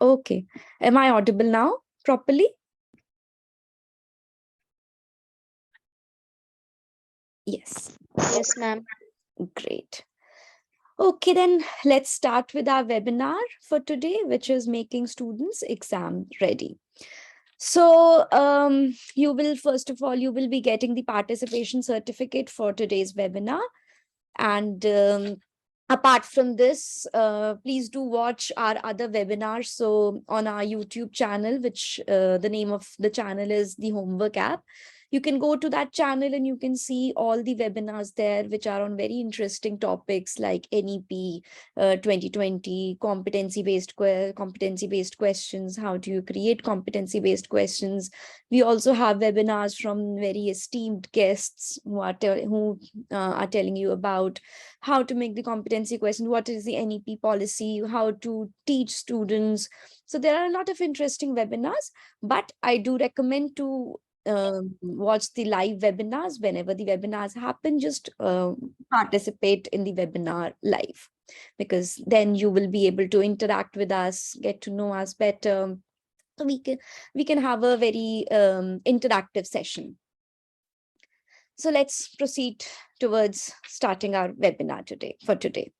Okay. Am I audible now properly? Yes. Yes, ma'am. Great. Okay, then let's start with our webinar for today, which is making students exam ready. So you will, first of all, you will be getting the participation certificate for today's webinar. And apart from this, please do watch our other webinars. So on our YouTube channel, which the name of the channel is the Homework App. You can go to that channel and you can see all the webinars there, which are on very interesting topics like NEP 2020, competency-based questions. How do you create competency-based questions? We also have webinars from very esteemed guests who are telling you about how to make the competency question, what is the NEP policy, how to teach students. So there are a lot of interesting webinars, but I do recommend to watch the live webinars. Whenever the webinars happen, just participate in the webinar live, because then you will be able to interact with us, get to know us better. So we can have a very interactive session. So let's proceed towards starting our webinar today.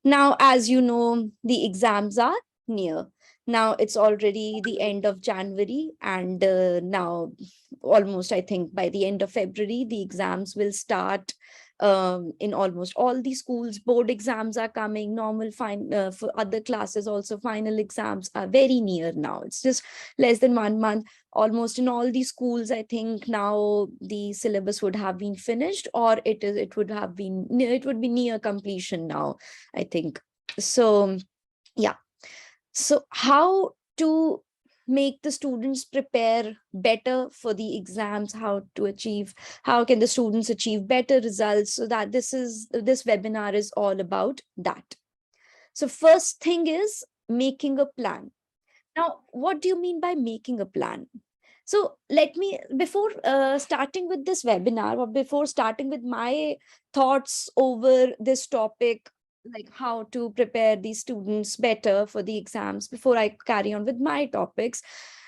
Now, as you know, the exams are near. Now it's already the end of January, and now almost, I think, by the end of February, the exams will start. In almost all the schools, board exams are coming. For other classes also, final exams are very near now. It's just less than 1 month. Almost in all the schools, I think now the syllabus would have been finished, or it would be near completion now, I think. So yeah. So how to make the students prepare better for the exams, how can the students achieve better results? So that this webinar is all about that. So first thing is making a plan. Now, what do you mean by making a plan? So let me, before starting with this webinar, or before starting with my thoughts over this topic, like how to prepare these students better for the exams, before I carry on with my topics,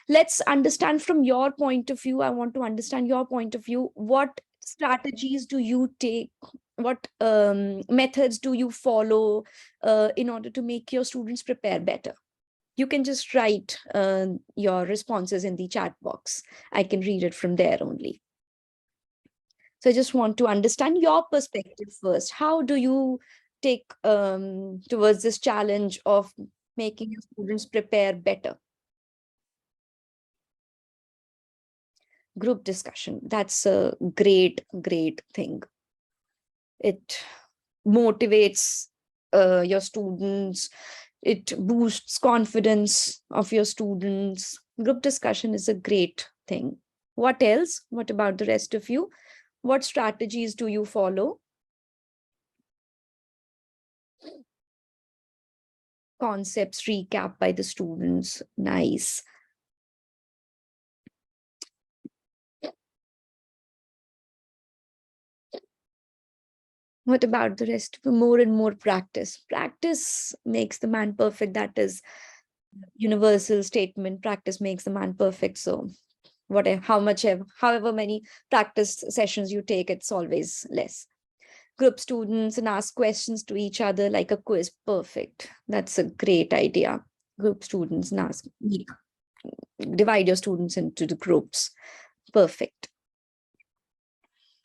let's understand from your point of view. I want to understand your point of view. What strategies do you take? What methods do you follow in order to make your students prepare better? You can just write your responses in the chat box. I can read it from there only. So I just want to understand your perspective first. How do you take towards this challenge of making your students prepare better? Group discussion. That's a great thing. It motivates your students. It boosts confidence of your students. Group discussion is a great thing. What else? What about the rest of you? What strategies do you follow? Concepts recap by the students. Nice. What about the rest? More and more practice. Practice makes the man perfect. That is universal statement. Practice makes the man perfect. So however many practice sessions you take, it's always less. Group students and ask questions to each other like a quiz. Perfect. That's a great idea. Group students and divide your students into the groups. Perfect.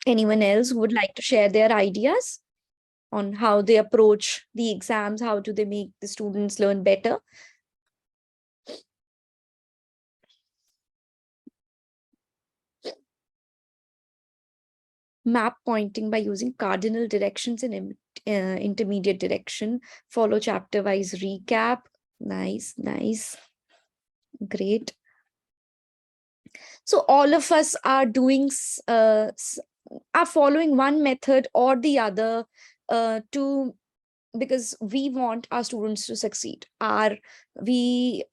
Anyone else who would like to share their ideas on how they approach the exams? How do they make the students learn better? Map pointing by using cardinal directions in intermediate direction. Follow chapter wise recap. Nice. Great. So all of us are are following one method or the other because we want our students to succeed. We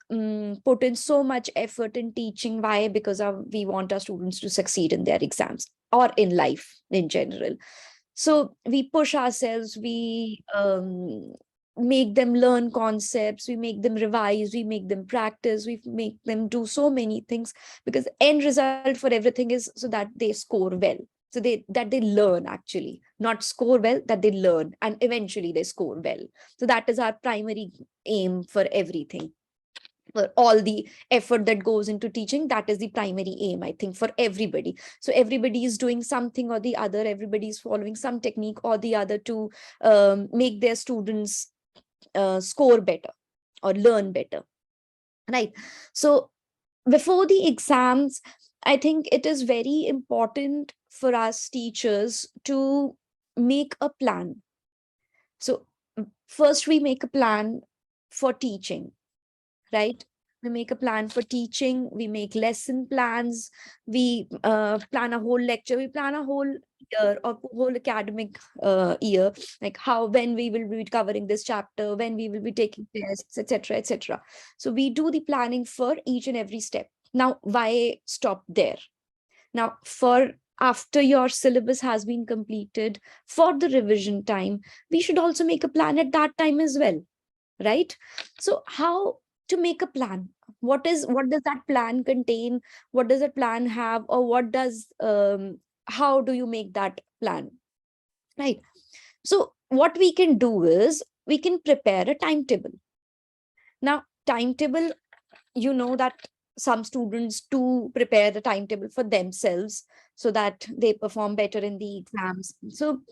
put in so much effort in teaching. Why? Because we want our students to succeed in their exams or in life in general. So we push ourselves. make them learn concepts, we make them revise, we make them practice, we make them do so many things, because end result for everything is so that they score well. So they learn, actually, not score well, that they learn and eventually they score well. So that is our primary aim for everything. For all the effort that goes into teaching, that is the primary aim, I think, for everybody. So everybody is doing something or the other, everybody is following some technique or the other to make their students score better or learn better, right? So before the exams, I think it is very important for us teachers to make a plan. So first we make a plan for teaching, right? We make a plan for teaching, we make lesson plans, we plan a whole lecture, we plan a whole year or whole academic year, like how, when we will be covering this chapter, when we will be taking tests, etc., etc. So we do the planning for each and every step. Now, why stop there? Now, for after your syllabus has been completed, for the revision time, we should also make a plan at that time as well, right? So how to make a plan? What does that plan contain? What does that plan have? Or what does how do you make that plan, right? So what we can do is we can prepare a timetable. Now, timetable, you know that some students do prepare the timetable for themselves so that they perform better in the exams. So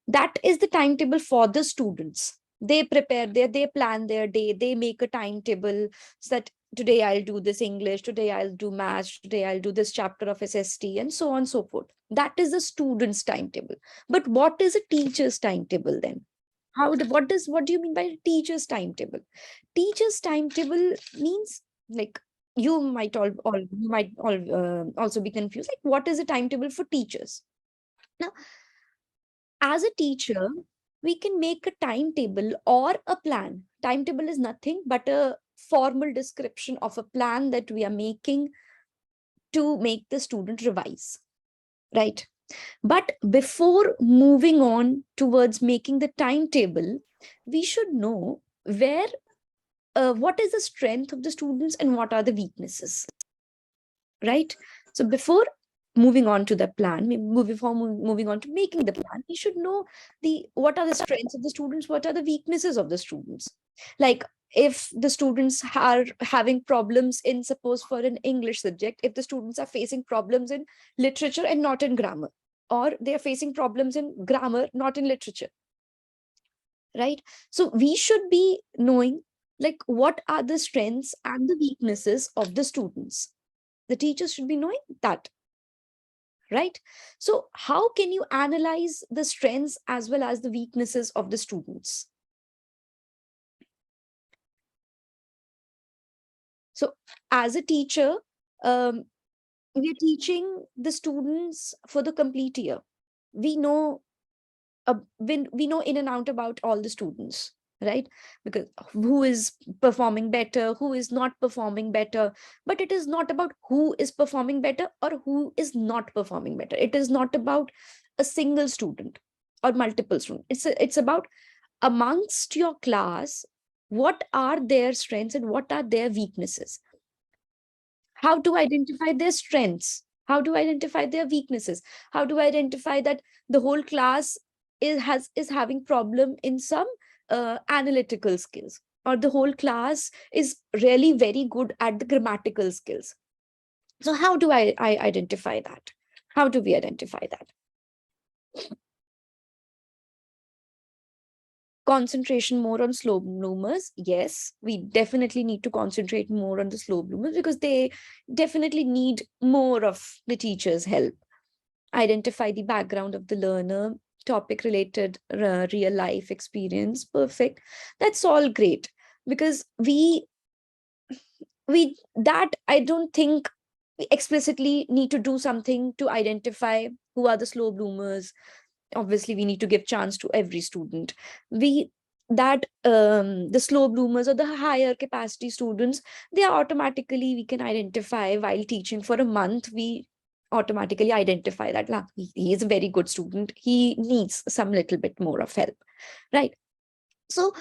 that is the timetable for the students. They prepare they plan their day, they make a timetable, so that today I'll do this English, today I'll do maths, today I'll do this chapter of SST, and so on and so forth. That is the student's timetable. But what is a teacher's timetable then? What do you mean by teacher's timetable? Teacher's timetable means, like, you might all also be confused, like, what is a timetable for teachers? Now, as a teacher, we can make a timetable or a plan. Timetable is nothing but a formal description of a plan that we are making to make the student revise, right? But before moving on towards making the timetable, we should know what is the strength of the students and what are the weaknesses, right? So before moving on to the plan, moving on to making the plan, we should know what are the strengths of the students, what are the weaknesses of the students. Like, if the students are having problems in, suppose, for an English subject, if the students are facing problems in literature and not in grammar, or they are facing problems in grammar, not in literature, right? So we should be knowing, like, what are the strengths and the weaknesses of the students. The teachers should be knowing that, right? So how can you analyze the strengths as well as the weaknesses of the students? So as a teacher, um, we are teaching the students for the complete year. We know we know in and out about all the students, right? Because who is performing better, who is not performing better. But it is not about who is performing better or who is not performing better. It is not about a single student or multiple students. It's about amongst your class, what are their strengths and what are their weaknesses. How to identify their strengths, how to identify their weaknesses, how to identify that the whole class is having problem in some analytical skills, or the whole class is really very good at the grammatical skills. So how do I identify that? How do we identify that? Concentration more on slow bloomers. Yes, we definitely need to concentrate more on the slow bloomers, because they definitely need more of the teacher's help. Identify the background of the learner, topic related real life experience. Perfect. That's all great, because we that I don't think we explicitly need to do something to identify who are the slow bloomers. Obviously we need to give chance to every student. We that The slow bloomers or the higher capacity students, they are automatically, we can identify while teaching for a month. We automatically identify that, he is a very good student, he needs some little bit more of help, right? So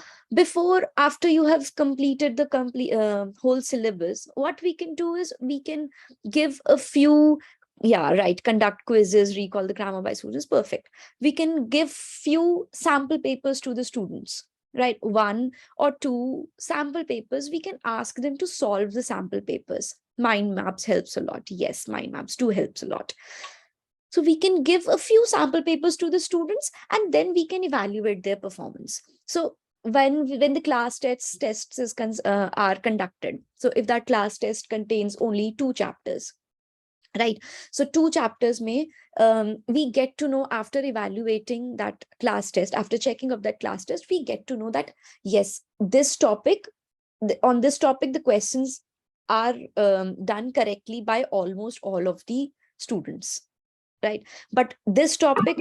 after you have completed the whole syllabus, what we can do is we can give a few, yeah, right, conduct quizzes, recall the grammar by students, perfect. We can give few sample papers to the students, right? 1 or 2 sample papers. We can ask them to solve the sample papers. Mind maps helps a lot. Yes, mind maps do helps a lot. So we can give a few sample papers to the students, and then we can evaluate their performance. So when the class tests are conducted, so if that class test contains only 2 chapters, right? So 2 chapters may, we get to know after evaluating that class test, after checking of that class test, we get to know that yes, this topic, on this topic, the questions are done correctly by almost all of the students, right? But this topic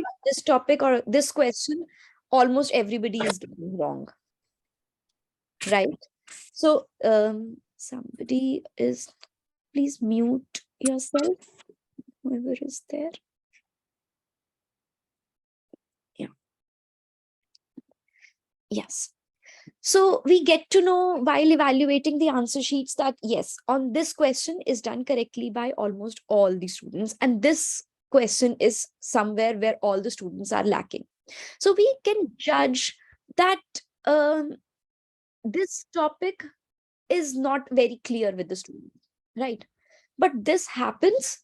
or this question, almost everybody is getting wrong, right? So somebody is, please mute yourself, whoever is there. Yeah. Yes. So we get to know while evaluating the answer sheets that yes, on this question is done correctly by almost all the students, and this question is somewhere where all the students are lacking. So we can judge that um, this topic is not very clear with the student, right? But this happens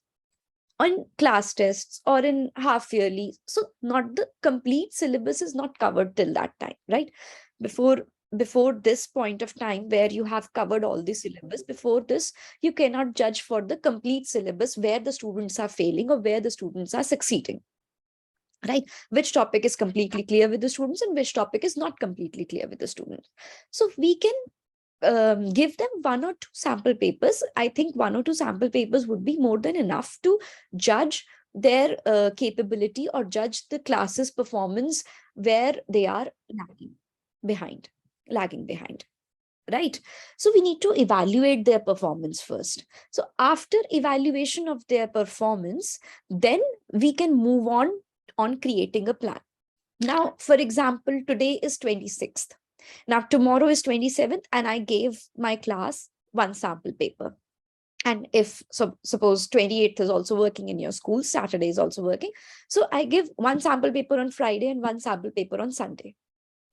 on class tests or in half yearly. So not the complete syllabus is not covered till that time, right? Before before this point of time where you have covered all the syllabus, before this, you cannot judge for the complete syllabus where the students are failing or where the students are succeeding, right? Which topic is completely clear with the students and which topic is not completely clear with the students. So we can give them 1 or 2 sample papers. I think 1 or 2 sample papers would be more than enough to judge their capability or judge the class's performance where they are behind, lagging behind, right? So we need to evaluate their performance first. So after evaluation of their performance, then we can move on creating a plan. Now, for example, today is 26th. Now, tomorrow is 27th, and I gave my class 1 sample paper. And if so, suppose 28th is also working in your school, Saturday is also working. So I give 1 sample paper on Friday and 1 sample paper on Sunday,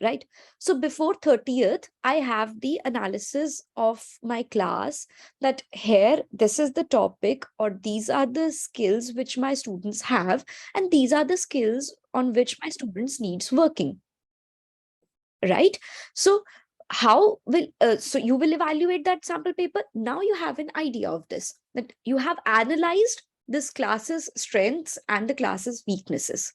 right? So before 30th, I have the analysis of my class that here, this is the topic, or these are the skills which my students have, and these are the skills on which my students needs working, right? So how will so you will evaluate that sample paper. Now you have an idea of this, that you have analyzed this class's strengths and the class's weaknesses.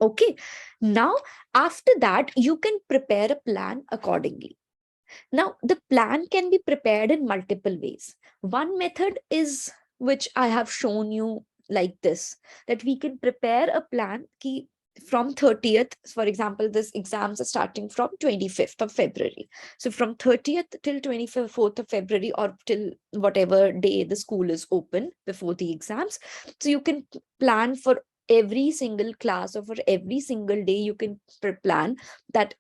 Okay, now after that you can prepare a plan accordingly. Now the plan can be prepared in multiple ways. One method is, which I have shown you like this, that we can prepare a plan ki from 30th, for example, this exams are starting from 25th of February. So from 30th till 24th of February, or till whatever day the school is open before the exams. So you can plan for every single class, or for every single day you can plan that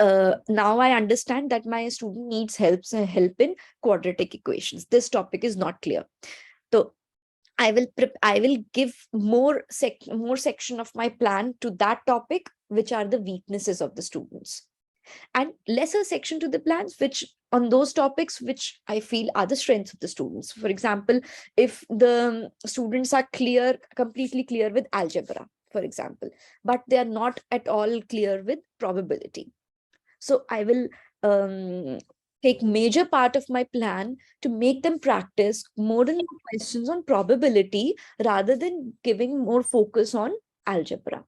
now I understand that my student needs help in quadratic equations. This topic is not clear. So I will give more section of my plan to that topic, which are the weaknesses of the students, and lesser section to the plans which on those topics which I feel are the strengths of the students. For example, if the students are completely clear with algebra, for example, but they are not at all clear with probability, so I will take major part of my plan to make them practice more and more questions on probability rather than giving more focus on algebra.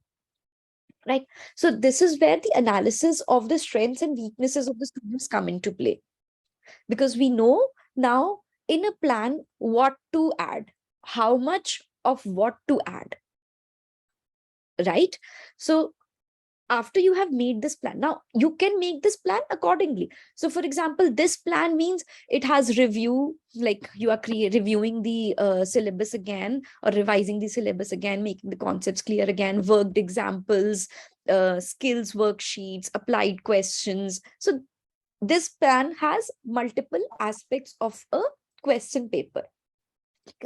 Right. So this is where the analysis of the strengths and weaknesses of the students come into play, because we know now in a plan what to add, how much of what to add. Right. So after you have made this plan, now you can make this plan accordingly. So for example, this plan means it has review, like you are reviewing the syllabus again, or revising the syllabus again, making the concepts clear again, worked examples, skills worksheets, applied questions. So this plan has multiple aspects of a question paper.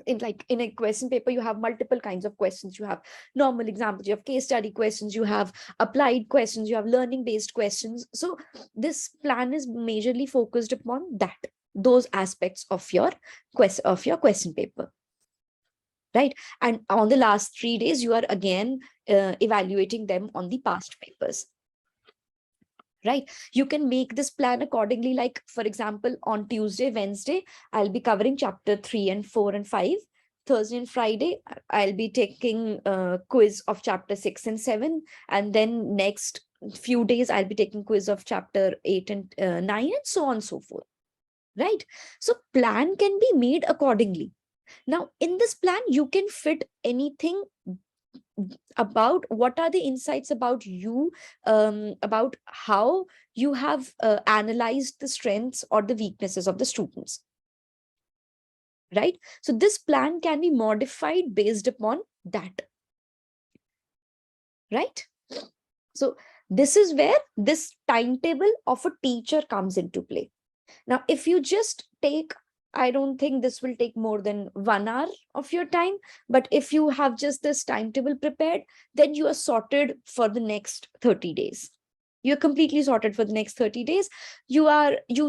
In a question paper, you have multiple kinds of questions. You have normal examples, you have case study questions, you have applied questions, you have learning based questions. So this plan is majorly focused upon those aspects of your question paper, right? And on the last 3 days, you are again evaluating them on the past papers, right? You can make this plan accordingly. Like, for example, on Tuesday, Wednesday, I'll be covering chapter 3 and 4 and 5. Thursday and Friday, I'll be taking a quiz of chapter 6 and 7. And then next few days, I'll be taking quiz of chapter 8 and 9, and so on and so forth, right? So plan can be made accordingly. Now, in this plan, you can fit anything about what are the insights about you, about how you have analyzed the strengths or the weaknesses of the students, right? So this plan can be modified based upon that, right? So this is where this timetable of a teacher comes into play. Now, if you just take, I don't think this will take more than 1 hour of your time, but if you have just this timetable prepared, then you are sorted for the next 30 days. You're completely sorted for the next 30 days. You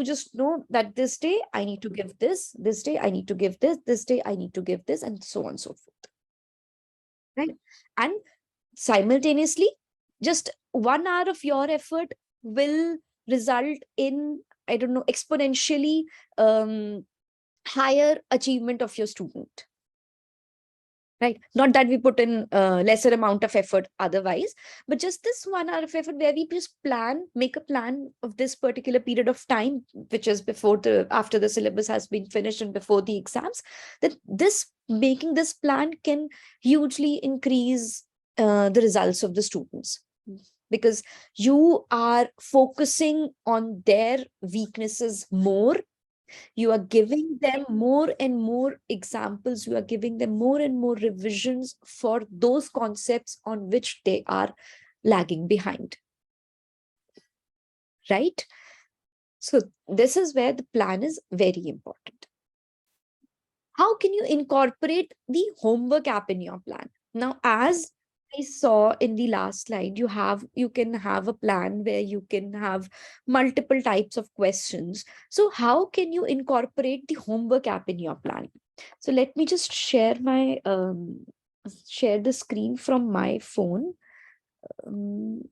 just know that this day I need to give this day I need to give this day I need to give this, and so on and so forth, right? And simultaneously, just 1 hour of your effort will result in, I don't know, exponentially higher achievement of your student, right? Not that we put in lesser amount of effort otherwise, but just this 1 hour of effort where we just make a plan of this particular period of time, which is after the syllabus has been finished and before the exams, that making this plan can hugely increase the results of the students, because you are focusing on their weaknesses more. You are giving them more and more examples. You are giving them more and more revisions for those concepts on which they are lagging behind, right? So this is where the plan is very important. How can you incorporate the homework app in your plan? Now, as I saw in the last slide, you can have a plan where you can have multiple types of questions. So how can you incorporate the homework app in your plan? So let me just share the screen from my phone. Um,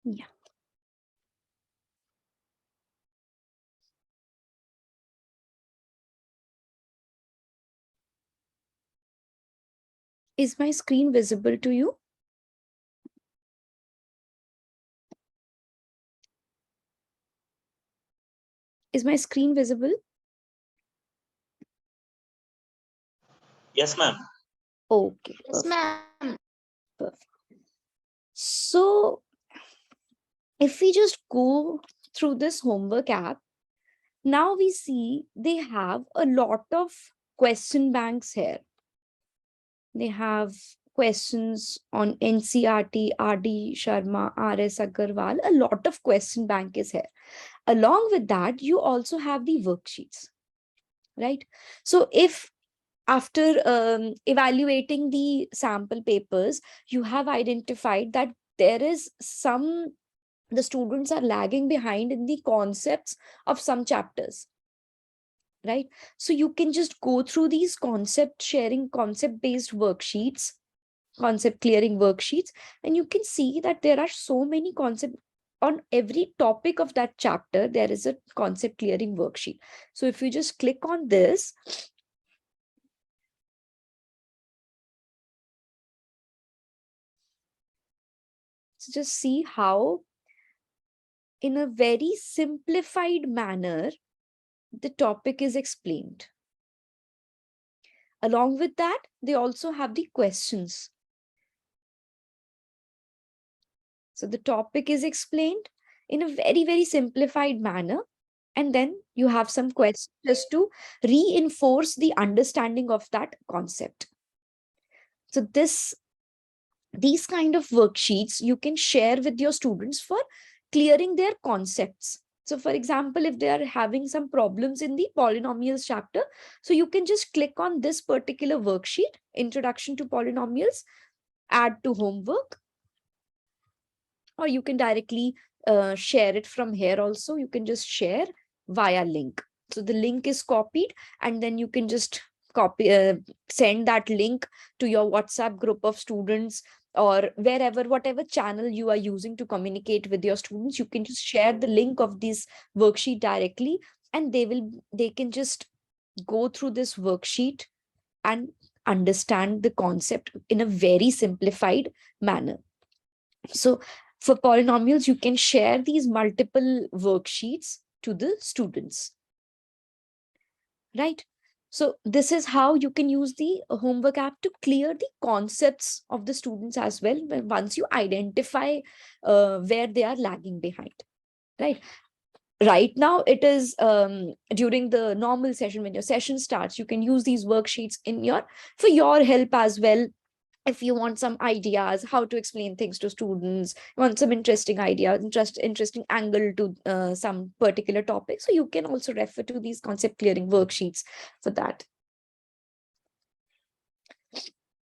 yeah. Is my screen visible to you? Is my screen visible? Yes, ma'am. Okay. Yes, Perfect. ma'am. Perfect. So if we just go through this homework app, now we see they have a lot of question banks here. They have questions on NCRT, RD Sharma, RS Agarwal. A lot of question bank is here. Along with that, you also have the worksheets, right? So if after evaluating the sample papers, you have identified that the students are lagging behind in the concepts of some chapters, right? So you can just go through these concept based worksheets, concept clearing worksheets, and you can see that there are so many concepts on every topic of that chapter. There is a concept clearing worksheet. So if you just click on this, just see how in a very simplified manner the topic is explained. Along with that, they also have the questions. So the topic is explained in a very, very simplified manner. And then you have some questions just to reinforce the understanding of that concept. So these kind of worksheets you can share with your students for clearing their concepts. So for example, if they are having some problems in the polynomials chapter, so you can just click on this particular worksheet, Introduction to Polynomials, add to homework, or you can directly share it from here also. You can just share via link. So the link is copied, and then you can just send that link to your WhatsApp group of students, or wherever, whatever channel you are using to communicate with your students. You can just share the link of this worksheet directly, and they can just go through this worksheet and understand the concept in a very simplified manner. So for polynomials, you can share these multiple worksheets to the students, right? So this is how you can use the homework app to clear the concepts of the students as well, once you identify where they are lagging behind, right? Right now, it is during the normal session, when your session starts, you can use these worksheets for your help as well. If you want some ideas how to explain things to students, you want some interesting ideas, interesting angle to some particular topic, so you can also refer to these concept clearing worksheets for that,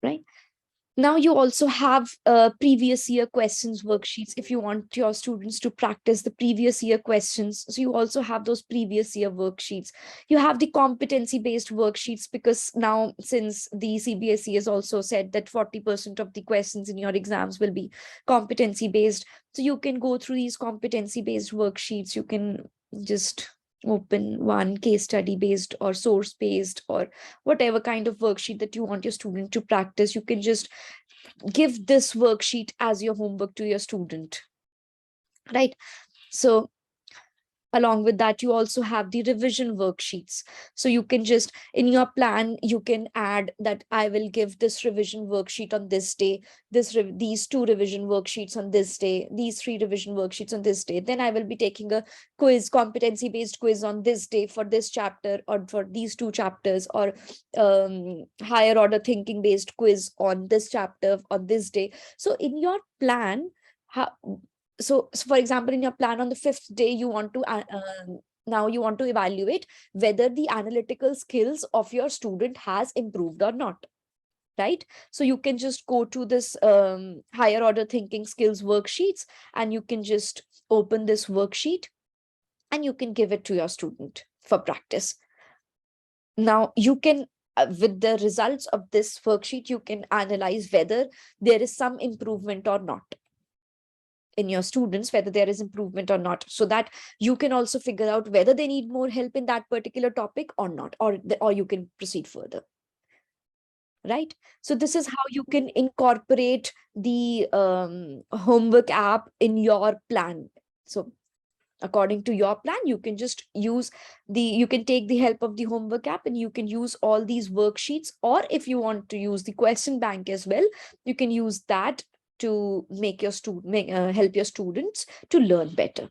right? Now you also have previous year questions worksheets if you want your students to practice the previous year questions. So you also have those previous year worksheets. You have the competency based worksheets, because now, since the CBSE has also said that 40% of the questions in your exams will be competency based, so you can go through these competency based worksheets. You can just open one case study based or source based, or whatever kind of worksheet that you want your student to practice. You can just give this worksheet as your homework to your student, right? So along with that, you also have the revision worksheets. So you can just, in your plan, you can add that I will give this revision worksheet on this day, these 2 revision worksheets on this day, these 3 revision worksheets on this day. Then I will be taking a quiz, competency based quiz on this day for this chapter, or for these 2 chapters, or higher order thinking based quiz on this chapter on this day. So in your plan, so for example, in your plan, on the 5th day, you want to now you want to evaluate whether the analytical skills of your student has improved or not, right? So you can just go to this higher order thinking skills worksheets, and you can just open this worksheet, and you can give it to your student for practice. Now you can, with the results of this worksheet, you can analyze whether there is some improvement or not in your students, whether there is improvement or not, so that you can also figure out whether they need more help in that particular topic or not, or you can proceed further, right? So this is how you can incorporate the homework app in your plan. So according to your plan, you can just you can take the help of the homework app, and you can use all these worksheets, or if you want to use the question bank as well, you can use that to help your students to learn better,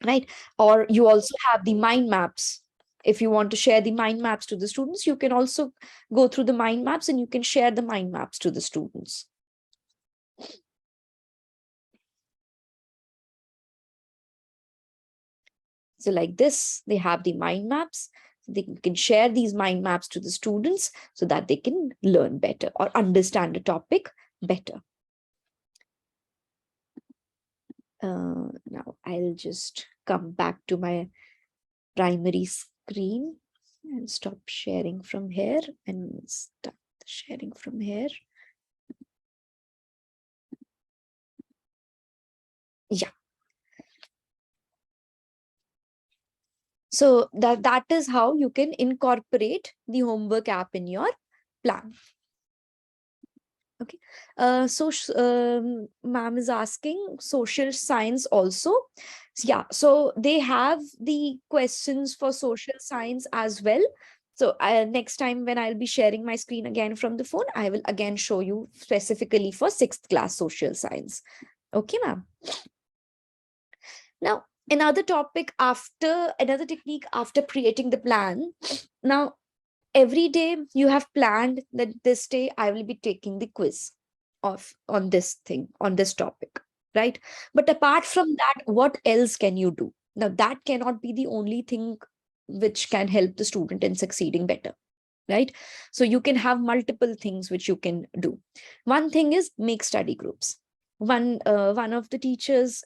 right? Or you also have the mind maps. If you want to share the mind maps to the students, you can also go through the mind maps, and you can share the mind maps to the students. So like this, they have the mind maps. They can share these mind maps to the students so that they can learn better or understand the topic better. Now I'll just come back to my primary screen and stop sharing from here and start sharing from here. Yeah. So that is how you can incorporate the homework app in your plan. Okay. Ma'am is asking social science also. Yeah. So they have the questions for social science as well. So next time when I'll be sharing my screen again from the phone, I will again show you specifically for 6th class social science. Okay, ma'am. Now, another technique after creating the plan. Now, every day you have planned that this day I will be taking the quiz on this topic, right? But apart from that, what else can you do? Now, that cannot be the only thing which can help the student in succeeding better, right? So you can have multiple things which you can do. One thing is make study groups. One of the teachers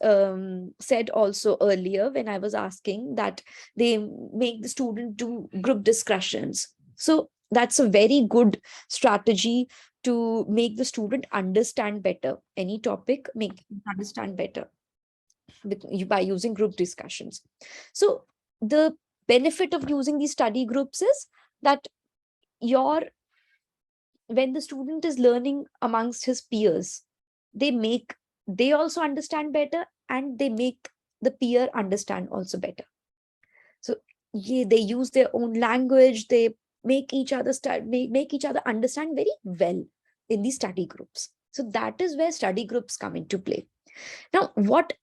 said also earlier when I was asking that they make the student do group discussions. So that's a very good strategy to make the student understand better any topic, make them understand better by using group discussions. So the benefit of using these study groups is that your when the student is learning amongst his peers, they also understand better, and they make the peer understand also better. So yeah, they use their own language, they make each other make each other understand very well in these study groups. So that is where study groups come into play. Now, what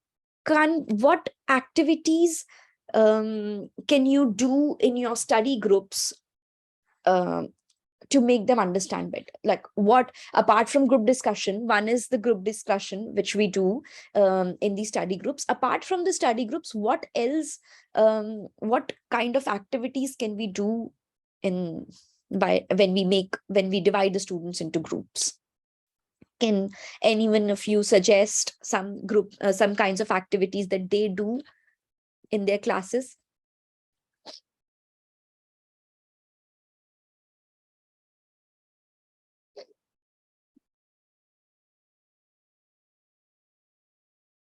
activities can you do in your study groups um, to make them understand better? Like, what, apart from group discussion, one is the group discussion which we do in the study groups. Apart from the study groups, what else, what kind of activities can we do in by when we divide the students into groups? Can anyone of you suggest some kinds of activities that they do in their classes?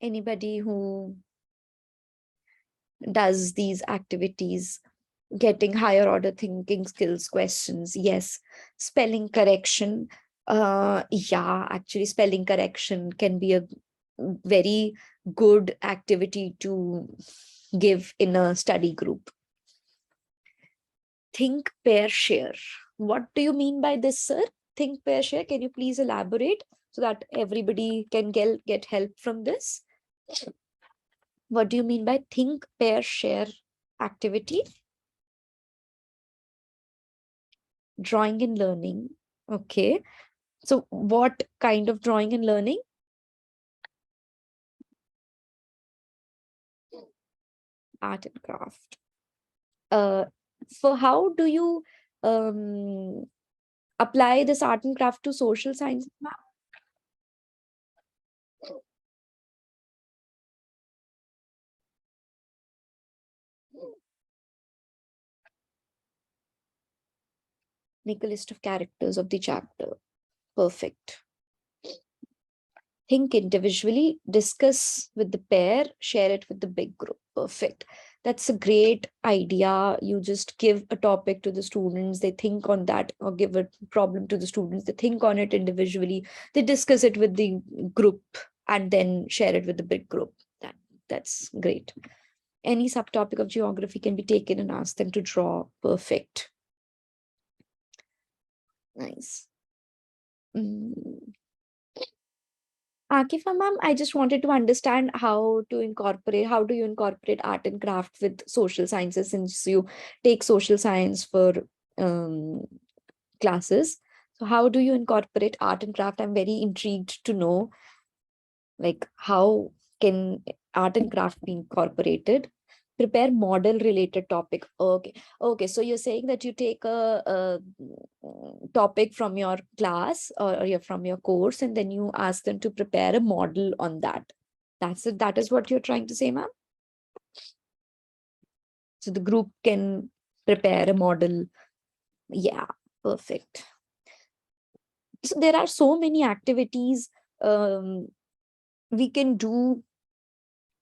Anybody who does these activities? Getting higher order thinking skills questions, yes. Spelling correction, yeah, actually spelling correction can be a very good activity to give in a study group. Think, pair, share. What do you mean by this, sir? Think, pair, share. Can you please elaborate so that everybody can get help from this? What do you mean by think, pair, share activity? Drawing and learning. Okay. So what kind of drawing and learning? Art and craft. So how do you apply this art and craft to social science? Make a list of characters of the chapter. Perfect. Think individually, discuss with the pair, share it with the big group. Perfect. That's a great idea. You just give a topic to the students, they think on that, or give a problem to the students, they think on it individually, they discuss it with the group, and then share it with the big group. That's great. Any subtopic of geography can be taken and ask them to draw. Perfect. Nice. Akifa ma'am, I just wanted to understand how do you incorporate art and craft with social sciences, since you take social science for um, classes. So how do you incorporate art and craft? I'm very intrigued to know, like, how can art and craft be incorporated? Prepare model related topic. Okay. Okay. So you're saying that you take a topic from your class, or from your course, and then you ask them to prepare a model on that. That's it. That is what you're trying to say, ma'am? So the group can prepare a model. Yeah, perfect. So there are so many activities we can do,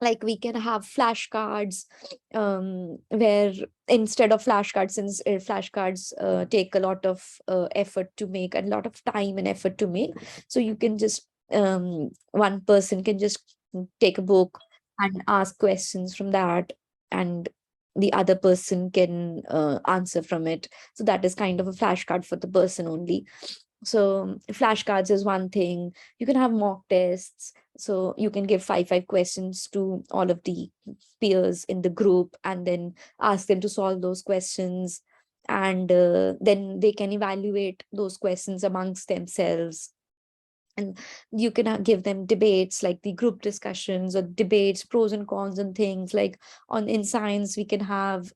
like we can have flashcards, where instead of flashcards, since flashcards take a lot of effort to make, and a lot of time and effort to make, so you can just one person can just take a book and ask questions from that, and the other person can answer from it. So that is kind of a flashcard for the person only. So flashcards is one thing. You can have mock tests. So you can give five questions to all of the peers in the group and then ask them to solve those questions. And then they can evaluate those questions amongst themselves. And you can give them debates like the group discussions or debates, pros and cons and things like in science, we can have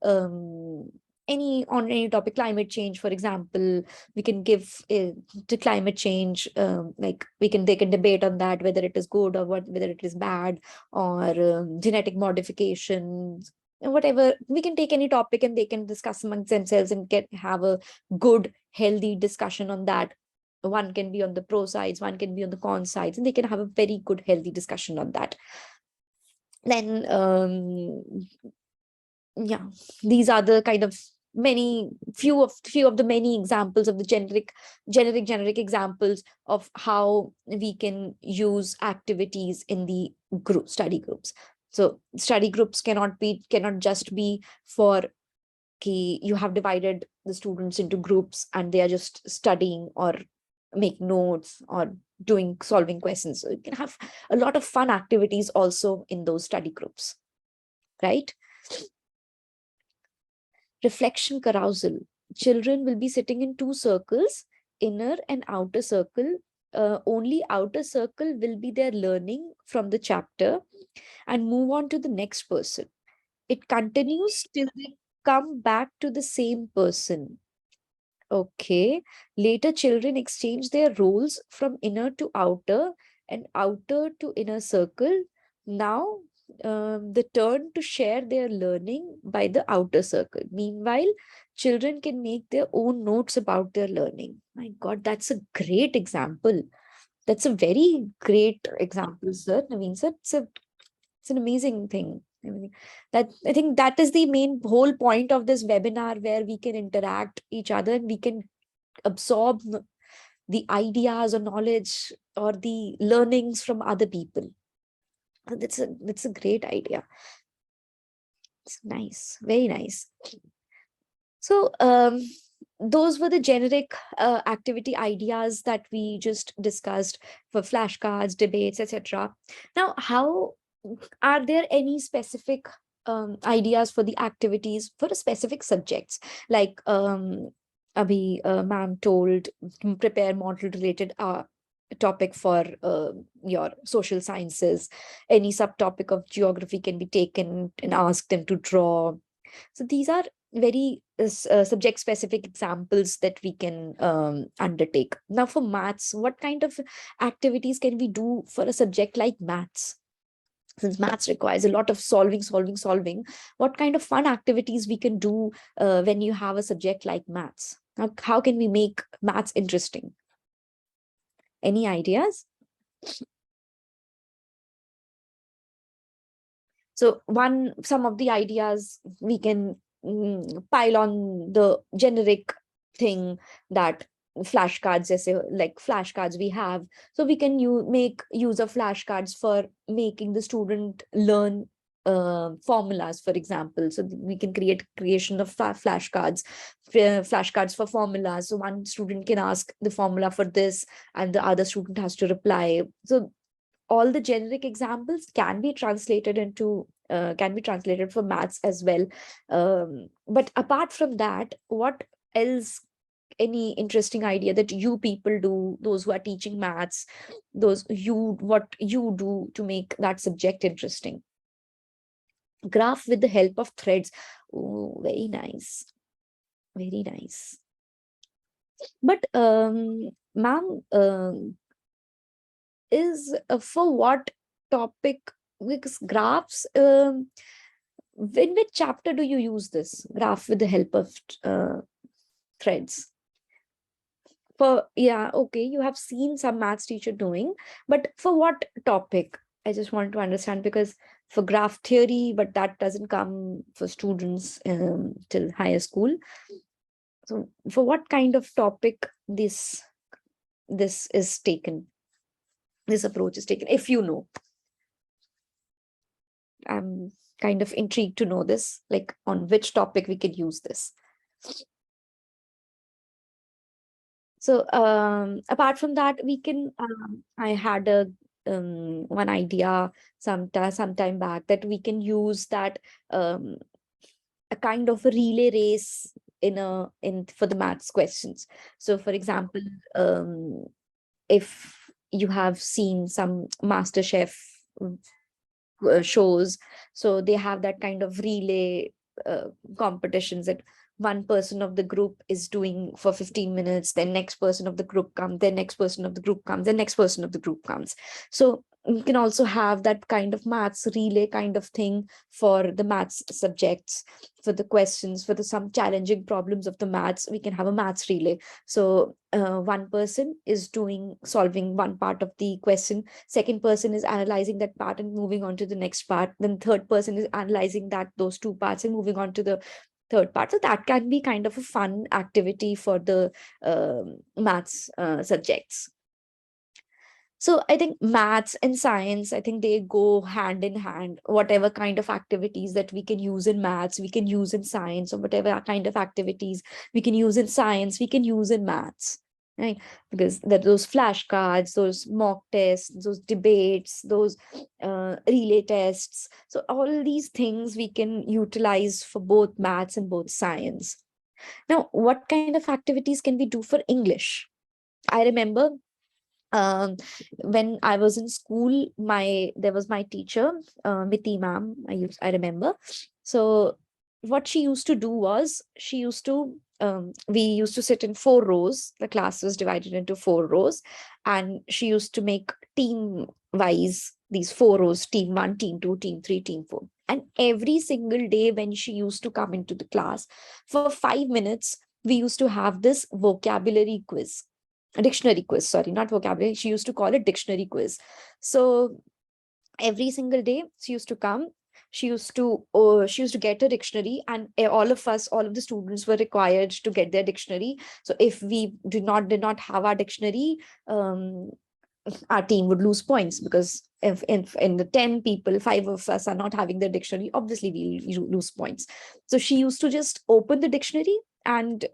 any topic, climate change, for example. We can give to climate change, like they can debate on that, whether it is good or whether it is bad, or genetic modifications, whatever. We can take any topic and they can discuss amongst themselves and have a good healthy discussion on that. One can be on the pro sides, one can be on the con sides, and they can have a very good healthy discussion on that. Then yeah, these are the kind of few of the many examples of the generic examples of how we can use activities in the study groups. So study groups cannot just be for you have divided the students into groups and they are just studying or make notes or solving questions. So you can have a lot of fun activities also in those study groups, right? Reflection carousel. Children will be sitting in two circles, inner and outer circle. Only outer circle will be their learning from the chapter and move on to the next person. It continues till they come back to the same person. Okay. Later, children exchange their roles from inner to outer and outer to inner circle. Now, the turn to share their learning by the outer circle. Meanwhile, children can make their own notes about their learning. My God, that's a great example. That's a very great example, sir. Naveen sir, it's an amazing thing. I think that is the main whole point of this webinar, where we can interact each other and we can absorb the ideas or knowledge or the learnings from other people. That's a great idea. It's nice, very nice. So those were the generic activity ideas that we just discussed for flashcards, debates, etc. Now, how are there any specific ideas for the activities for specific subjects? Like Abhi ma'am told, prepare model related topic for your social sciences. Any subtopic of geography can be taken and asked them to draw. So these are very subject specific examples that we can undertake. Now for maths, what kind of activities can we do for a subject like maths? Since maths requires a lot of solving, what kind of fun activities we can do when you have a subject like maths? How can we make maths interesting? Any ideas? So some of the ideas we can pile on the generic thing, that flashcards, like flashcards we have. So we can make use of flashcards for making the student learn formulas, for example. So we can creation of flashcards for formulas. So one student can ask the formula for this and the other student has to reply. So all the generic examples can be translated for maths as well. But apart from that, what else, any interesting idea that you people do, those who are teaching maths, what you do to make that subject interesting? Graph with the help of threads. Oh, very nice, very nice. But ma'am, is for what topic? Because graphs, in which chapter do you use this graph with the help of threads? Okay, you have seen some maths teacher doing, but for what topic? I just want to understand, because for graph theory, but that doesn't come for students till higher school. So for what kind of topic this is taken? This approach is taken, if you know. I'm kind of intrigued to know this, like on which topic we could use this. So apart from that, we can, I had a one idea sometime back that we can use that um, a kind of a relay race in for the maths questions. So for example, if you have seen some master chef shows, so they have that kind of relay uh, competitions that one person of the group is doing for 15 minutes, then next person of the group comes, then next person of the group comes, then next person of the group comes. So you can also have that kind of maths relay kind of thing for the maths subjects, for the questions, for the some challenging problems of the maths, we can have a maths relay. So one person is doing solving one part of the question, second person is analyzing that part and moving on to the next part, then third person is analyzing that those two parts and moving on to the third part. So that can be kind of a fun activity for the maths subjects. So I think maths and science, I think they go hand in hand. Whatever kind of activities that we can use in maths, we can use in science, or whatever kind of activities we can use in science, we can use in maths, right? Because that those flashcards, those mock tests, those debates, those relay tests. So all these things we can utilize for both maths and both science. Now, what kind of activities can we do for English? I remember um when I was in school, there was my teacher, Miti ma'am, I remember. So what she used to do was, she used to we used to sit in 4 rows. The class was divided into 4 rows, and she used to make team wise these 4 rows: team 1, team 2, team 3, team 4. And every single day when she used to come into the class, for 5 minutes we used to have this vocabulary quiz, a dictionary quiz, sorry, not vocabulary. She used to call it dictionary quiz. So every single day she used to come. She used to get a dictionary, and all of us, all of the students were required to get their dictionary. So if we did not have our dictionary, um, our team would lose points, because if in the 10 people, 5 of us are not having the dictionary, obviously we lose points. So she used to just open the dictionary and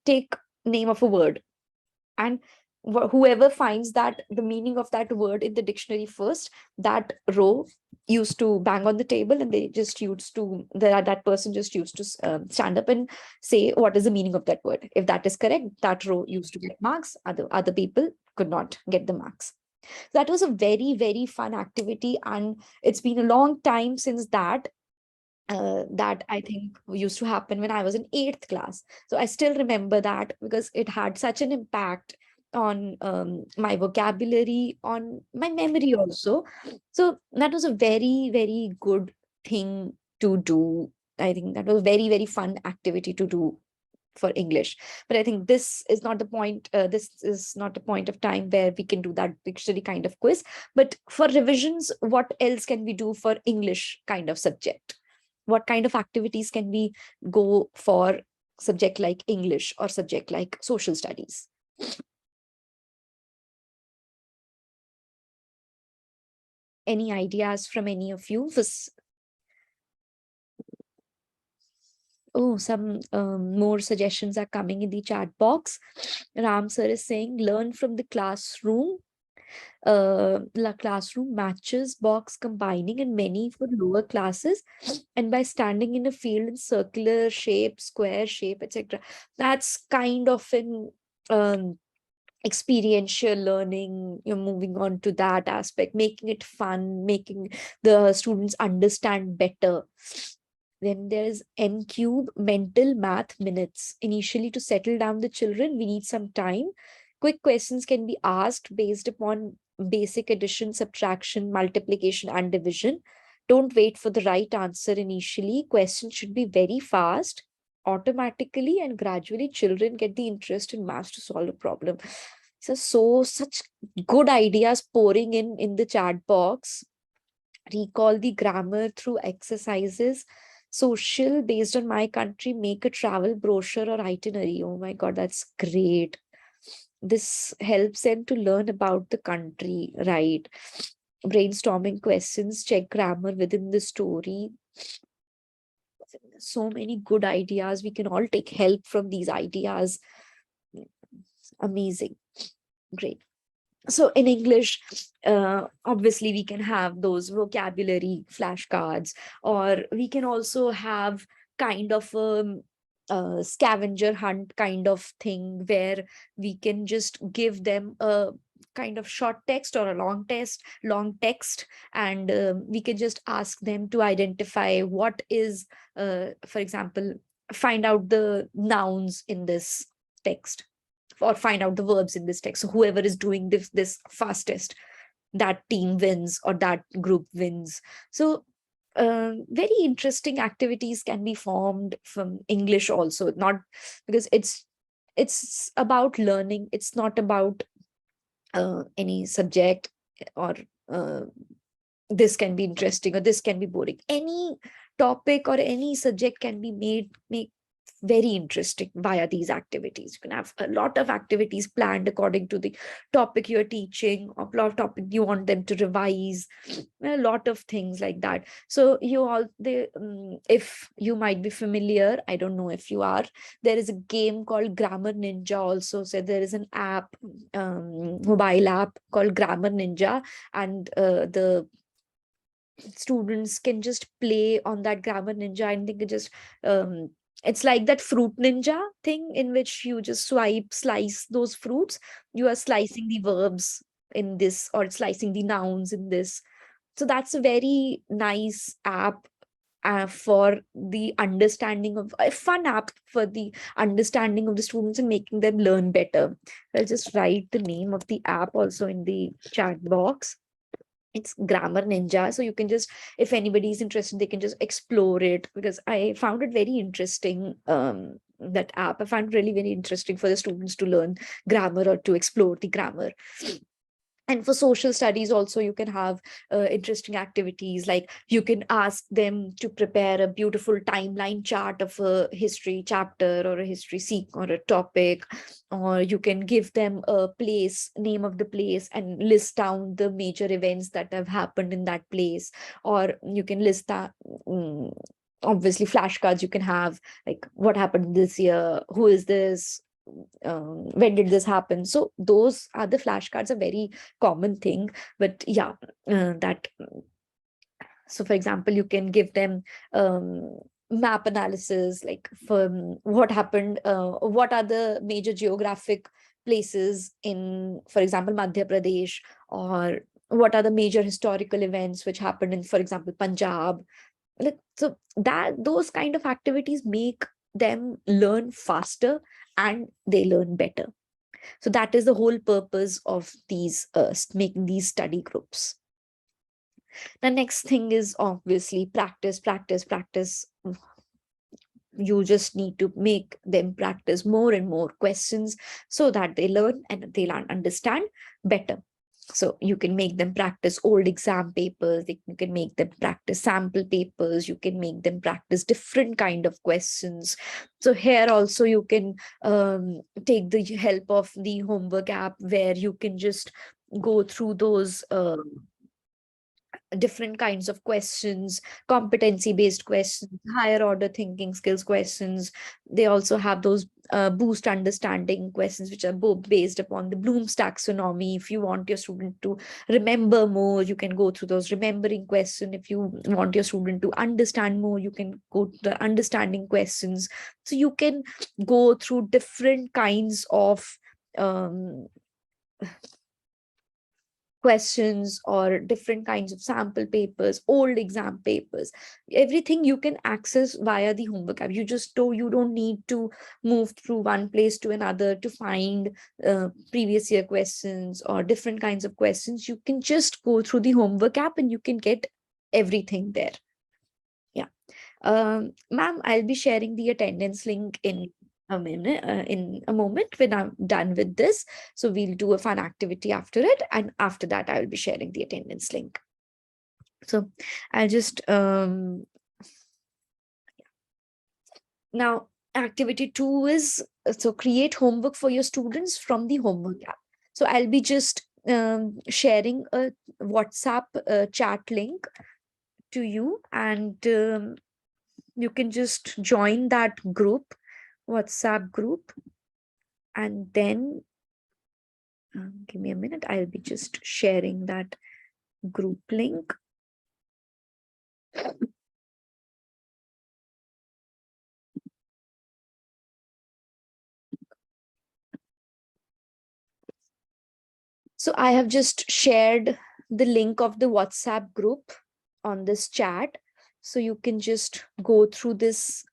take name of a word, and whoever finds that the meaning of that word in the dictionary first, that row used to bang on the table, and they just used to that person just used to stand up and say what is the meaning of that word. If that is correct, that row used to get marks, other people could not get the marks. That was a very, very fun activity, and it's been a long time since that I think used to happen when I was in 8th class. So I still remember that, because it had such an impact on my vocabulary, on my memory also. So that was a very, very good thing to do. I think that was a very, very fun activity to do for English. But I think this is not the point. This is not a point of time where we can do that dictionary kind of quiz. But for revisions, what else can we do for English kind of subject? What kind of activities can we go for subject like English or subject like social studies? Any ideas from any of you? Oh, some more suggestions are coming in the chat box. Ram sir is saying, learn from the classroom, classroom matches, box combining, and many for lower classes, and by standing in a field in circular shape, square shape, etc. That's kind of an experiential learning. You're moving on to that aspect, making it fun, making the students understand better. Then there's N Cube mental math minutes. Initially, to settle down the children, we need some time. Quick questions can be asked based upon basic addition, subtraction, multiplication, and division. Don't wait for the right answer initially. Questions should be very fast. Automatically and gradually, children get the interest in math to solve a problem. So such good ideas pouring in the chat box. Recall the grammar through exercises. Social, based on my country, make a travel brochure or itinerary. Oh my God, that's great. This helps them to learn about the country, right? brainstorming questions, check grammar within the story. So many good ideas. We can all take help from these ideas. Amazing. Great. So in English, obviously we can have those vocabulary flashcards, or we can also have kind of a scavenger hunt kind of thing where we can just give them a kind of short text or a long text, and we can just ask them to identify what is, for example, find out the nouns in this text, or find out the verbs in this text. So whoever is doing this fastest, that team wins or that group wins. So very interesting activities can be formed from English also, not because it's about learning. It's not about any subject, or uh, this can be interesting or this can be boring. Any topic or any subject can be made very interesting via these activities. You can have a lot of activities planned according to the topic you're teaching, or lot of topic you want them to revise, a lot of things like that. So you all, if you might be familiar, I don't know if you are, there is a game called Grammar Ninja also. So there is an app, mobile app called Grammar Ninja, and the students can just play on that Grammar Ninja, and they can just it's like that fruit ninja thing in which you just slice those fruits. You are slicing the verbs in this, or slicing the nouns in this. So that's a very nice app for the understanding of, a fun app for the understanding of the students and making them learn better. I'll just write the name of the app also in the chat box. It's Grammar Ninja. So you can just, if anybody is interested, they can just explore it, because I found it very interesting. That app I found really very interesting for the students to learn grammar or to explore the grammar. And for social studies also, you can have interesting activities, like you can ask them to prepare a beautiful timeline chart of a history chapter or a history seek or a topic, or you can give them a place, name of the place, and list down the major events that have happened in that place. Or you can list that, obviously flashcards you can have, like what happened this year, who is this, when did this happen. So those are the flashcards, a very common thing. But yeah, that, so for example, you can give them map analysis, like for what happened, what are the major geographic places in, for example, Madhya Pradesh, or what are the major historical events which happened in, for example, Punjab. Like, so that those kind of activities make them learn faster, and they learn better. So that is the whole purpose of these making these study groups. The next thing is obviously practice, practice, practice. You just need to make them practice more and more questions, so that they learn and they understand better. So you can make them practice old exam papers, you can make them practice sample papers, you can make them practice different kind of questions. So here also you can take the help of the homework app, where you can just go through those different kinds of questions, competency based questions, higher order thinking skills questions. They also have those boost understanding questions, which are both based upon the Bloom's taxonomy. If you want your student to remember more, you can go through those remembering questions. If you want your student to understand more, you can go to the understanding questions. So you can go through different kinds of um, questions, or different kinds of sample papers, old exam papers. Everything you can access via the homework app. You don't need to move through one place to another to find previous year questions or different kinds of questions. You can just go through the homework app and you can get everything there. Yeah. Ma'am, I'll be sharing the attendance link in a moment when I'm done with this. So we'll do a fun activity after it, and after that, I will be sharing the attendance link. So I'll just now activity 2 is, so create homework for your students from the homework app. So I'll be just sharing a WhatsApp chat link to you, and you can just join that group, WhatsApp group, and then give me a minute. I'll be just sharing that group link. So I have just shared the link of the WhatsApp group on this chat. So you can just go through this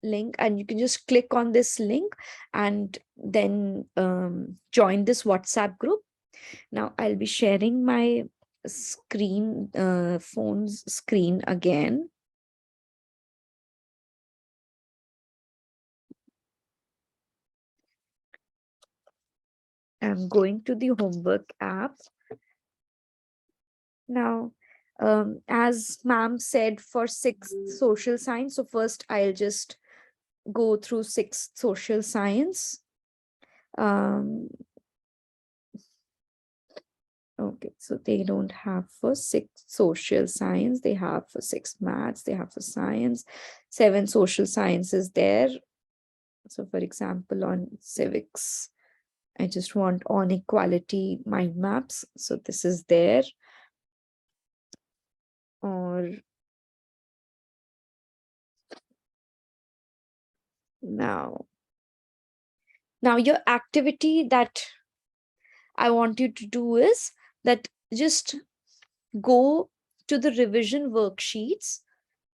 link, and you can just click on this link and then join this WhatsApp group. Now I'll be sharing my screen, phone's screen again. I'm going to the homework app. Now, as ma'am said, for sixth social science, so first I'll just go through sixth social science. Okay, so they don't have for sixth social science, they have for sixth maths, they have for science, 7 social sciences there. So for example, on civics, I just want on equality mind maps. So this is there. Or now your activity that I want you to do is that just go to the revision worksheets,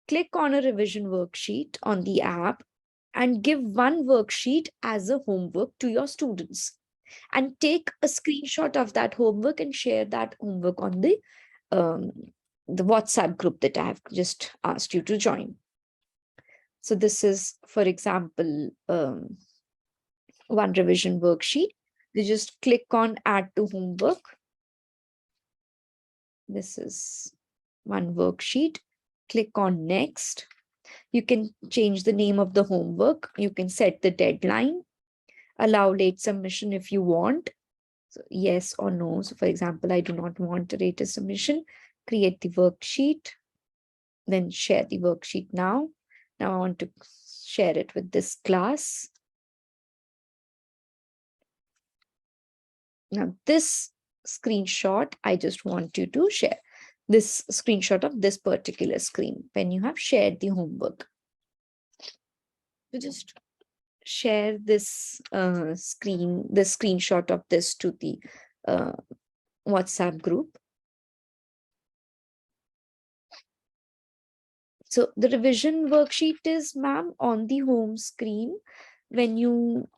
click on a revision worksheet on the app, and give one worksheet as a homework to your students, and take a screenshot of that homework and share that homework on the WhatsApp group that I have just asked you to join. So this is, for example, one revision worksheet. You just click on add to homework. This is one worksheet. Click on next. You can change the name of the homework. You can set the deadline. Allow late submission if you want. So yes or no. So for example, I do not want a later submission. Create the worksheet. Then share the worksheet now. Now I want to share it with this class. Now this screenshot, I just want you to share this screenshot of this particular screen when you have shared the homework. You just share this screenshot of this to the WhatsApp group. So the revision worksheet is, ma'am, on the home screen. When you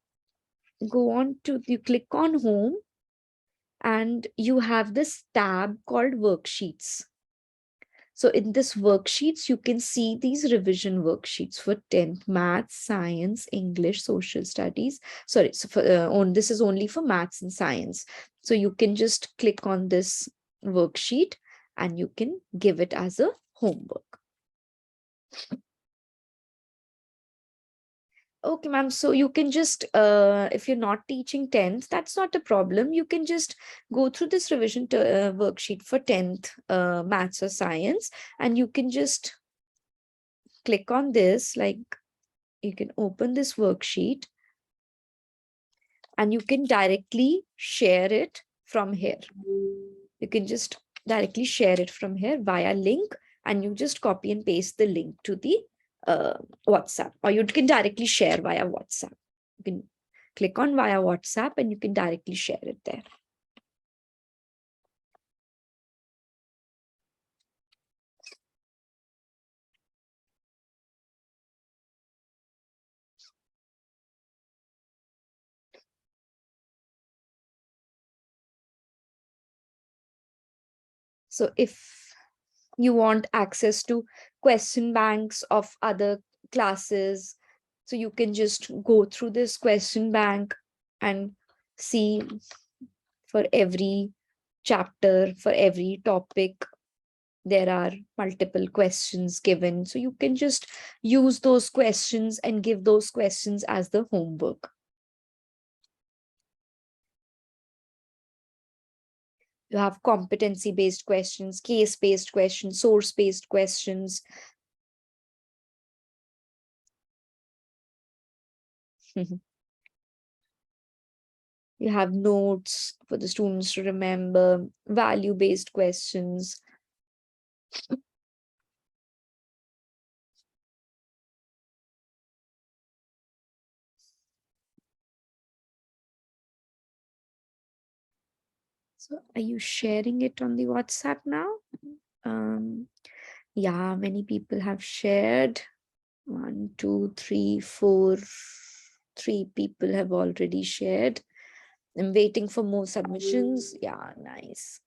go on to, you click on home, and you have this tab called worksheets. So in this worksheets, you can see these revision worksheets for 10th maths, science, English, social studies. Sorry, so for, this is only for maths and science. So you can just click on this worksheet and you can give it as a homework. Okay, ma'am. So you can just, if you're not teaching 10th, that's not a problem. You can just go through this revision worksheet for 10th maths or science, and you can just click on this, like you can open this worksheet and you can directly share it from here. You can just directly share it from here via link, and you just copy and paste the link to the WhatsApp, or you can directly share via WhatsApp. You can click on via WhatsApp and you can directly share it there. So if you want access to question banks of other classes, so you can just go through this question bank and see for every chapter, for every topic, there are multiple questions given. So you can just use those questions and give those questions as the homework. You have competency-based questions, case-based questions, source-based questions. You have notes for the students to remember, value-based questions. So are you sharing it on the WhatsApp now? Yeah, many people have shared. 1, 2, 3, 4. 3 people have already shared. I'm waiting for more submissions. Yeah, nice.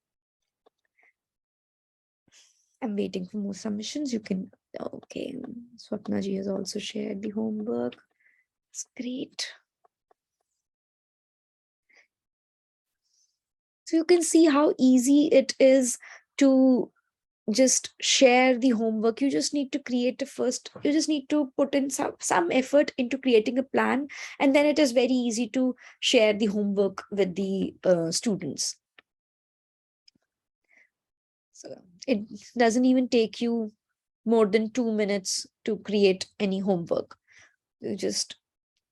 I'm waiting for more submissions. You can, okay. Swapna ji has also shared the homework. It's great. So you can see how easy it is to just share the homework. You just need to create you just need to put in some effort into creating a plan, and then it is very easy to share the homework with the students. So it doesn't even take you more than 2 minutes to create any homework. You just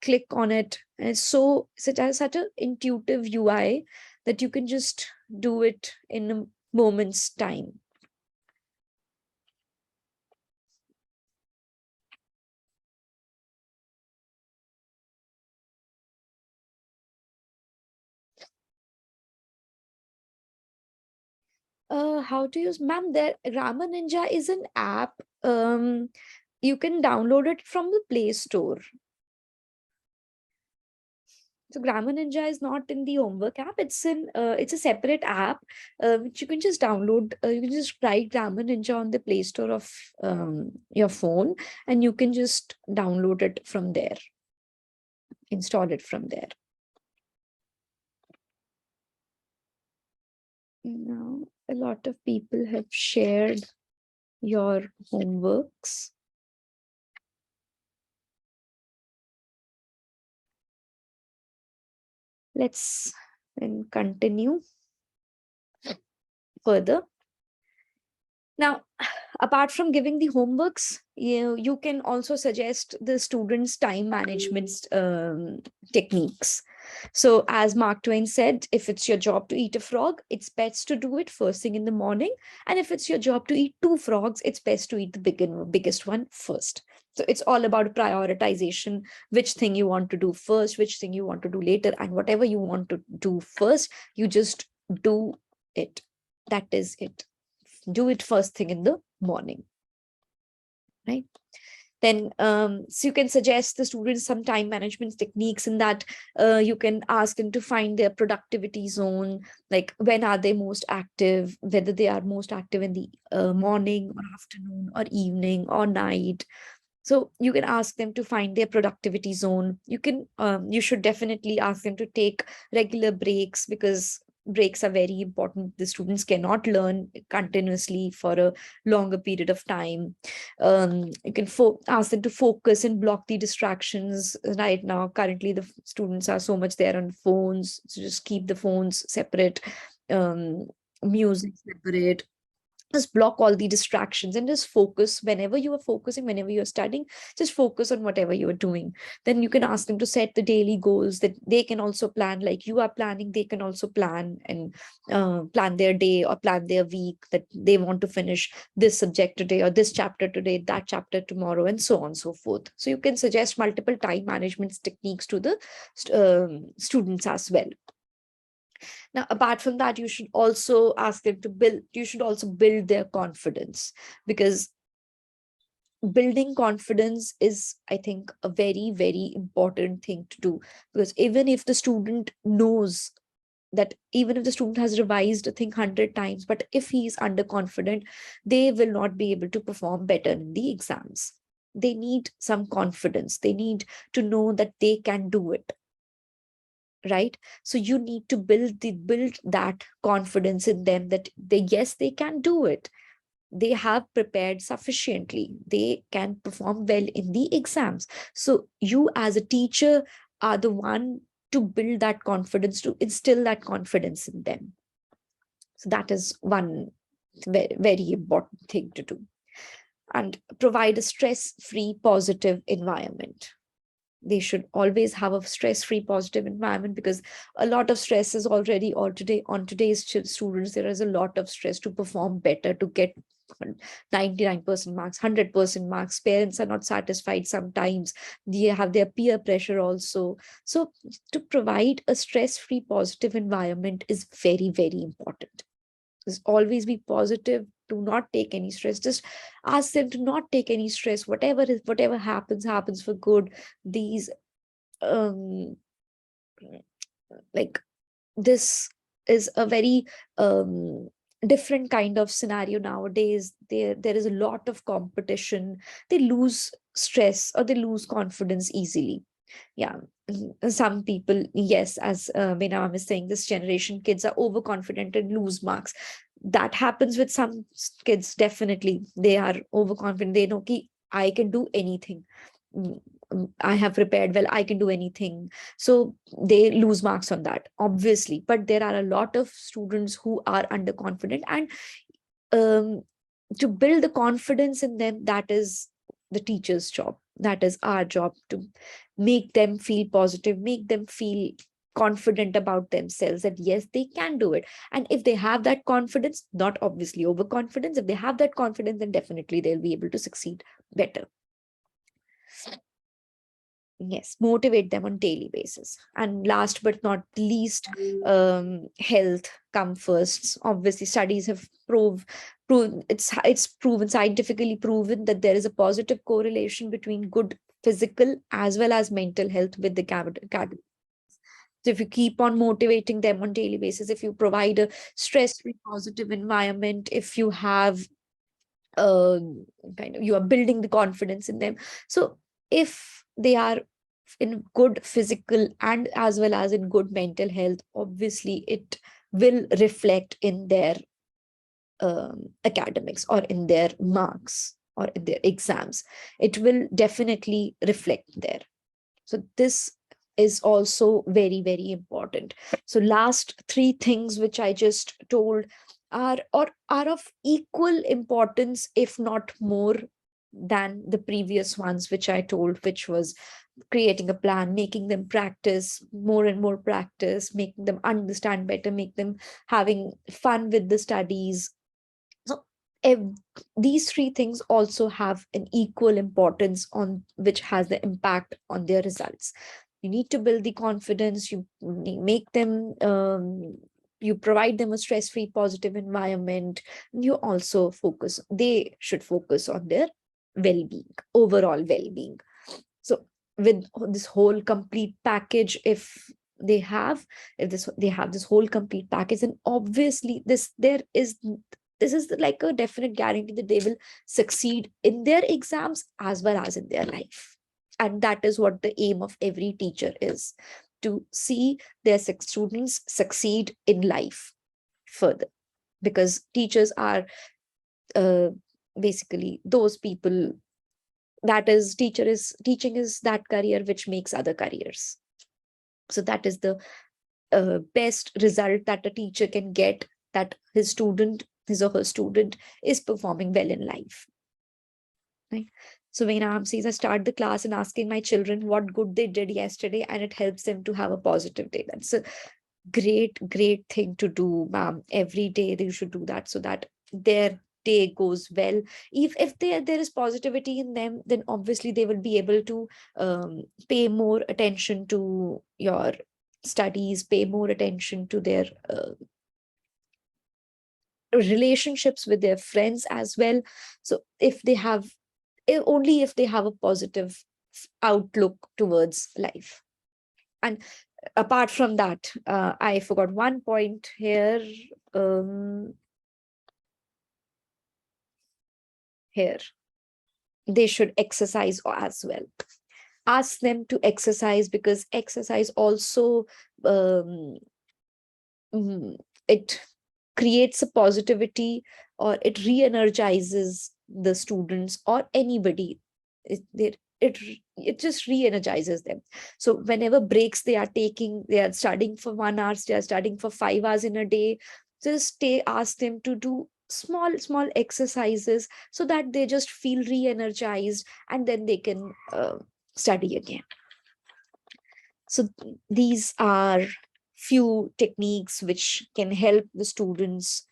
click on it, and it has such an intuitive UI that you can just do it in a moment's time. How to use, ma'am? There, Grammar Ninja is an app. You can download it from the Play Store. So Grammar Ninja is not in the homework app. It's a separate app which you can just download. You can just write Grammar Ninja on the Play Store of your phone, and you can just download it from there, install it from there. Now, a lot of people have shared your homeworks. Let's then continue further. Now, apart from giving the homeworks, you can also suggest the students' time management techniques. So, as Mark Twain said, if it's your job to eat a frog, it's best to do it first thing in the morning. And if it's your job to eat 2 frogs, it's best to eat the biggest one first. So it's all about prioritization, which thing you want to do first, which thing you want to do later, and whatever you want to do first, you just do it. That is it. Do it first thing in the morning, right? Then so you can suggest the students some time management techniques, in that you can ask them to find their productivity zone, like when are they most active, whether they are most active in the morning or afternoon or evening or night. So you can ask them to find their productivity zone. You should definitely ask them to take regular breaks, because breaks are very important. The students cannot learn continuously for a longer period of time. You can ask them to focus and block the distractions. Right now, currently, the students are so much there on phones, so just keep the phones separate, music separate. Just block all the distractions and just focus. Whenever you are focusing, whenever you're studying, just focus on whatever you are doing. Then you can ask them to set the daily goals that they can also plan, like you are planning. They can also plan and plan their day or plan their week, that they want to finish this subject today or this chapter today, that chapter tomorrow, and so on and so forth. So you can suggest multiple time management techniques to the students as well. Now, apart from that, you should also ask them to you should also build their confidence, because building confidence is, I think, a very, very important thing to do. Because even if the student knows that, even if the student has revised a thing 100 times, but if he is underconfident, they will not be able to perform better in the exams. They need some confidence. They need to know that they can do it, right? So you need to build that confidence in them, that yes, they can do it. They have prepared sufficiently. They can perform well in the exams. So you as a teacher are the one to build that confidence, to instill that confidence in them. So that is one very, very important thing to do. And provide a stress-free, positive environment. They should always have a stress-free, positive environment, because a lot of stress is already on today's students. There is a lot of stress to perform better, to get 99% marks, 100% marks. Parents are not satisfied sometimes. They have their peer pressure also. So to provide a stress-free, positive environment is very, very important. Just always be positive. Do not take any stress. Just ask them to not take any stress. Whatever happens for good. These like this is a very different kind of scenario nowadays. There is a lot of competition. They lose stress or they lose confidence easily. Yeah. Some people, yes, as Meenam is saying, this generation kids are overconfident and lose marks. That happens with some kids. Definitely they are overconfident. They know ki I can do anything. I have prepared well, I can do anything. So they lose marks on that, obviously. But there are a lot of students who are underconfident, and to build the confidence in them, that is the teacher's job. That is our job, to make them feel positive, make them feel confident about themselves, that yes, they can do it. And if they have that confidence, not obviously overconfidence, if they have that confidence, then definitely they'll be able to succeed better. Yes, motivate them on daily basis. And last but not least, health come first. Obviously, studies have proven it's proven, scientifically proven, that there is a positive correlation between good physical as well as mental health with the academic. So if you keep on motivating them on daily basis, if you provide a stress-free, positive environment, if you have you are building the confidence in them. So if they are in good physical and as well as in good mental health, obviously it will reflect in their academics, or in their marks, or in their exams. It will definitely reflect there. So this is also very, very important. So last three things which I just told are of equal importance, if not more than the previous ones which I told, which was creating a plan, making them practice more and more practice, making them understand better, make them having fun with the studies. So these three things also have an equal importance, on which has the impact on their results. You need to build the confidence, you make them you provide them a stress-free, positive environment. You also they should focus on their well-being, overall well-being. So with this whole complete package, if they have this whole complete package, then obviously this is like a definite guarantee that they will succeed in their exams as well as in their life. And that is what the aim of every teacher is, to see their students succeed in life further, because teachers are basically those people, that is teaching is that career which makes other careers. So that is the best result that a teacher can get, that his or her student is performing well in life, right? So when Am says, I start the class and asking my children what good they did yesterday, and it helps them to have a positive day. That's a great thing to do, ma'am. Every day they should do that, so that their day goes well. If there is positivity in them, then obviously they will be able to pay more attention to your studies, pay more attention to their relationships with their friends as well. So only if they have a positive outlook towards life. And apart from that, I forgot one point here. Here, they should exercise as well. Ask them to exercise, because exercise also it creates a positivity, or it re-energizes the students or anybody. It just re-energizes them. So whenever breaks they are taking, they are studying for 1 hour, they are studying for 5 hours in a day. Just ask them to do small exercises so that they just feel re-energized, and then they can study again. So these are few techniques which can help the students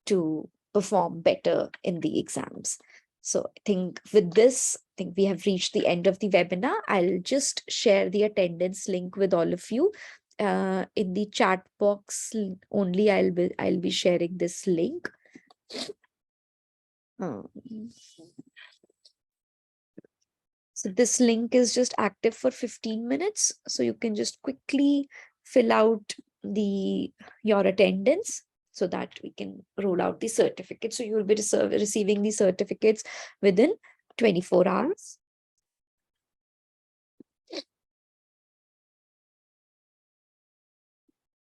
to perform better in the exams. So I think with this, I think we have reached the end of the webinar. I'll just share the attendance link with all of you. In the chat box only, I'll be sharing this link. Um, so this link is just active for 15 minutes. So you can just quickly fill out your attendance so that we can roll out the certificate. So you will be receiving the certificates within 24 hours.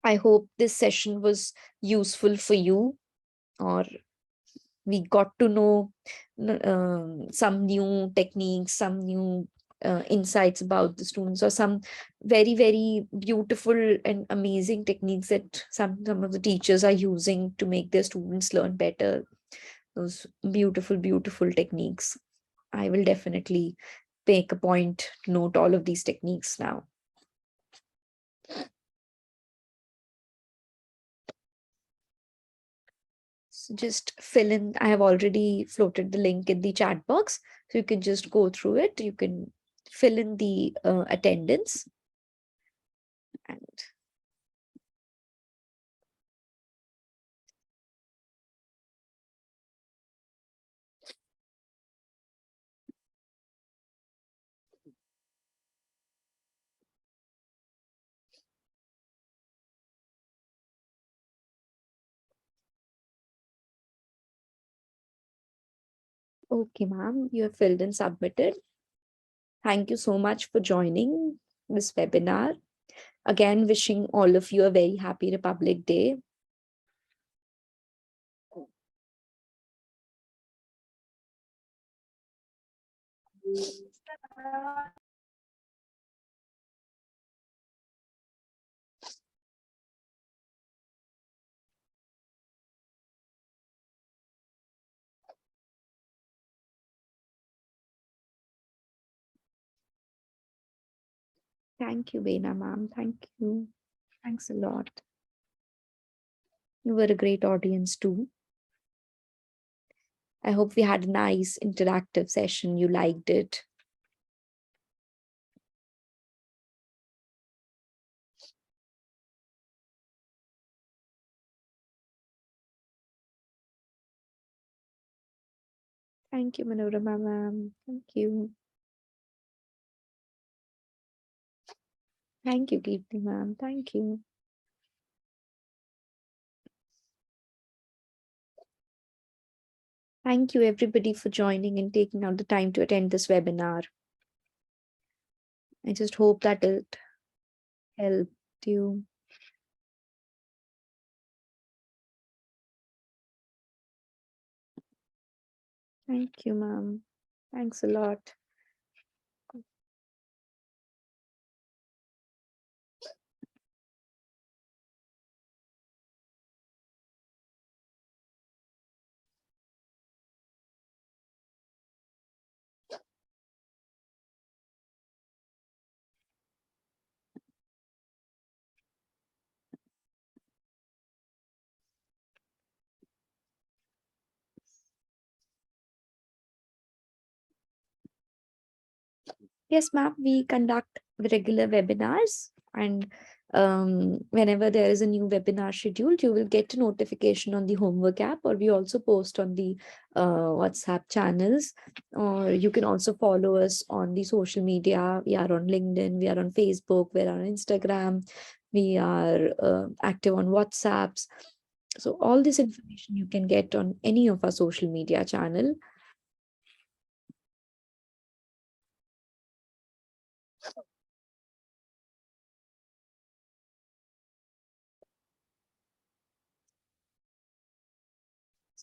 I hope this session was useful for you, or we got to know some new techniques, some new insights about the students, or some very, very beautiful and amazing techniques that some of the teachers are using to make their students learn better. Those beautiful, beautiful techniques. I will definitely make a point to note all of these techniques now. So just fill in. I have already floated the link in the chat box, so you can just go through it. You can fill in the attendance. And okay, ma'am, you have filled and submitted. Thank you so much for joining this webinar. Again, wishing all of you a very happy Republic Day. Thank you, Veena ma'am. Thank you. Thanks a lot. You were a great audience too. I hope we had a nice interactive session. You liked it. Thank you, Manorama ma'am. Thank you. Thank you, Kirti ma'am. Thank you. Thank you, everybody, for joining and taking out the time to attend this webinar. I just hope that it helped you. Thank you, ma'am. Thanks a lot. Yes, ma'am, we conduct regular webinars, and whenever there is a new webinar scheduled, you will get a notification on the homework app, or we also post on the WhatsApp channels, or you can also follow us on the social media. We are on LinkedIn, we are on Facebook, we are on Instagram, we are active on WhatsApps. So all this information you can get on any of our social media channel.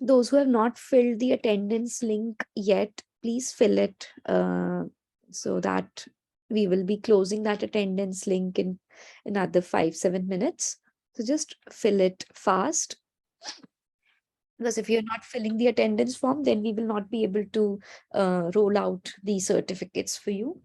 Those who have not filled the attendance link yet, please fill it so that we will be closing that attendance link in another 5-7 minutes. So just fill it fast. Because if you're not filling the attendance form, then we will not be able to roll out the certificates for you.